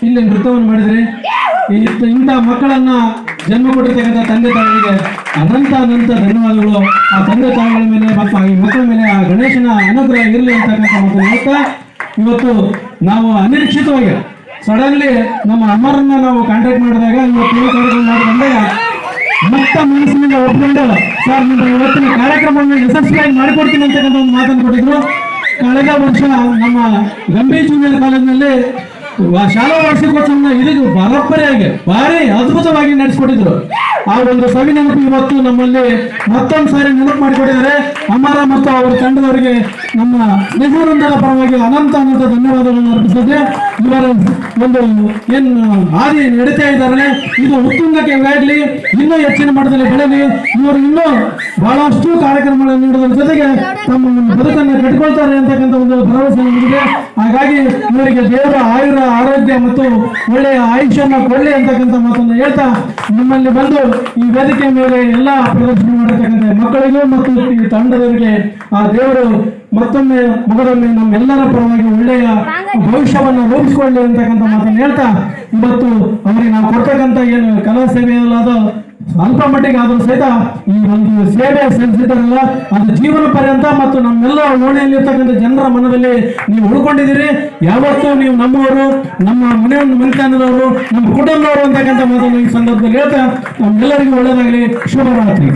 ಇಲ್ಲಿ ನೃತ್ಯವನ್ನು ಮಾಡಿದ್ರಿ. ಇಂಥ ಮಕ್ಕಳನ್ನ ಜನ್ಮ ಕೊಟ್ಟಿರ್ತಕ್ಕಂಥ ತಂದೆ ತಾಯಿಗೆ ಅನಂತ ಧನ್ಯವಾದಗಳು. ಆ ತಂದೆ ತಾಯಿಗಳ ಮೇಲೆ ಮತ್ತು ಈ ಮಕ್ಕಳ ಮೇಲೆ ಆ ಗಣೇಶನ ಅನುಗ್ರಹ ಇರಲಿ ಅಂತಕ್ಕಂಥ ಮಾತು ಹೇಳ್ತಾ, ಇವತ್ತು ನಾವು ಅನಿರೀಕ್ಷಿತವಾಗಿ ಸಡನ್ಲಿ ನಮ್ಮ ಅಮರನ್ನ ನಾವು ಕಾಂಟ್ಯಾಕ್ಟ್ ಮಾಡಿದಾಗ ಇವತ್ತು ಕಾರ್ಯಕ್ರಮ ಮಾಡಿ ಬಂದಾಗ ಮತ್ತೆ ಮನಸ್ಸಿನಿಂದ ಒಪ್ಕೊಂಡು ಸರ್ ನಿಮ್ಮ ಇವತ್ತಿನ ಕಾರ್ಯಕ್ರಮವನ್ನು ಯಶಸ್ವಿಯಾಗಿ ಮಾಡಿಕೊಡ್ತೀನಿ ಅಂತಕ್ಕಂಥ ಒಂದು ಮಾತನ್ನು ಕೊಟ್ಟಿದ್ರು. ಕಳೆದ ವರ್ಷ ನಮ್ಮ ಗಂಭೀರ್ ಜೂನಿಯರ್ ಕಾಲೇಜಿನಲ್ಲಿ ಶಾಲಾ ವಾರ್ಷಿಕೋತ್ಸವನ ಇದಕ್ಕೆ ಬರೋಬ್ಬರಿಯಾಗಿ ಭಾರಿ ಅದ್ಭುತವಾಗಿ ನಡೆಸಿಕೊಟ್ಟಿದ್ರು. ಆ ಒಂದು ಸವಿ ನೆನಪು ಇವತ್ತು ನಮ್ಮಲ್ಲಿ ಮತ್ತೊಂದು ಸಾರಿ ನೆನಪು ಮಾಡಿಕೊಟ್ಟಿದ್ದಾರೆ. ಅಮರ ಮತ್ತು ಅವರ ತಂಡದವರಿಗೆ ನಮ್ಮ ಸ್ನೇಹವೃಂದದ ಪರವಾಗಿ ಅನಂತ ಧನ್ಯವಾದಗಳನ್ನು ಅರ್ಪಿಸಿದ್ರೆ, ಇವರ ಒಂದು ಏನು ಹಾದಿ ನಡೀತಾ ಇದ್ದಾರೆ ಇದು ಉತ್ತುಂಗಕ್ಕೆ ಆಗಲಿ, ಇನ್ನೂ ಹೆಚ್ಚಿನ ಮಟ್ಟದಲ್ಲಿ ಬೆಳೆಯಲಿ. ಇವರು ಇನ್ನೂ ಬಹಳಷ್ಟು ಕಾರ್ಯಕ್ರಮಗಳನ್ನು ನೀಡುವುದರ ಜೊತೆಗೆ ತಮ್ಮ ಬದುಕನ್ನು ಕಟ್ಟಿಕೊಳ್ತಾರೆ ಅಂತಕ್ಕಂಥ ಒಂದು ಭರವಸೆ ನಮಗಿದೆ. ಹಾಗಾಗಿ ಇವರಿಗೆ ದೇವರ ಆರೋಗ್ಯ ಮತ್ತು ಒಳ್ಳೆಯ ಆಯುಷ್ಯನ ಕೊಡಲಿ ಅಂತಕ್ಕಂಥ ಮಾತನ್ನು ಹೇಳ್ತಾ, ನಮ್ಮಲ್ಲಿ ಬಂದು ಈ ವೇದಿಕೆ ಮೇಲೆ ಎಲ್ಲ ಪ್ರದರ್ಶನ ಮಾಡಿರ್ತಕ್ಕಂಥ ಮಕ್ಕಳಿಗೂ ಮತ್ತು ಈ ತಂಡದವರಿಗೆ ಆ ದೇವರು ಮತ್ತೊಮ್ಮೆ ಮಗದೊಮ್ಮೆ ನಮ್ಮೆಲ್ಲರ ಪರವಾಗಿ ಒಳ್ಳೆಯ ಭವಿಷ್ಯವನ್ನು ರೂಪಿಸಿಕೊಳ್ಳಿ ಅಂತಕ್ಕಂಥ ಮಾತನ್ನು ಹೇಳ್ತಾ, ಇವತ್ತು ಅವರಿಗೆ ನಾವು ಕೊಡ್ತಕ್ಕಂಥ ಏನು ಕಲಾ ಸೇವೆಯಲ್ಲಾದ ಅಲ್ಪ ಮಟ್ಟಿಗೆ ಆದರೂ ಸಹಿತ ಈ ಒಂದು ಸೇವೆ ಸಲ್ಲಿಸಿದಾರಲ್ಲ ಅದು ಜೀವನ ಪರ್ಯಂತ ಮತ್ತು ನಮ್ಮೆಲ್ಲ ಓಣಿಯಲ್ಲಿರ್ತಕ್ಕಂಥ ಜನರ ಮನದಲ್ಲಿ ನೀವು ಉಳ್ಕೊಂಡಿದ್ದೀರಿ. ಯಾವತ್ತೂ ನೀವು ನಮ್ಮವರು, ನಮ್ಮ ಮನೆತನದವರು, ನಮ್ಮ ಕುಟುಂಬದವರು ಅಂತಕ್ಕಂಥ ಮಾತನ್ನು ಈ ಸಂದರ್ಭದಲ್ಲಿ ಹೇಳ್ತಾ ನಮ್ಮೆಲ್ಲರಿಗೂ ಒಳ್ಳೆಯದಾಗಲಿ. ಶುಭರಾತ್ರಿ.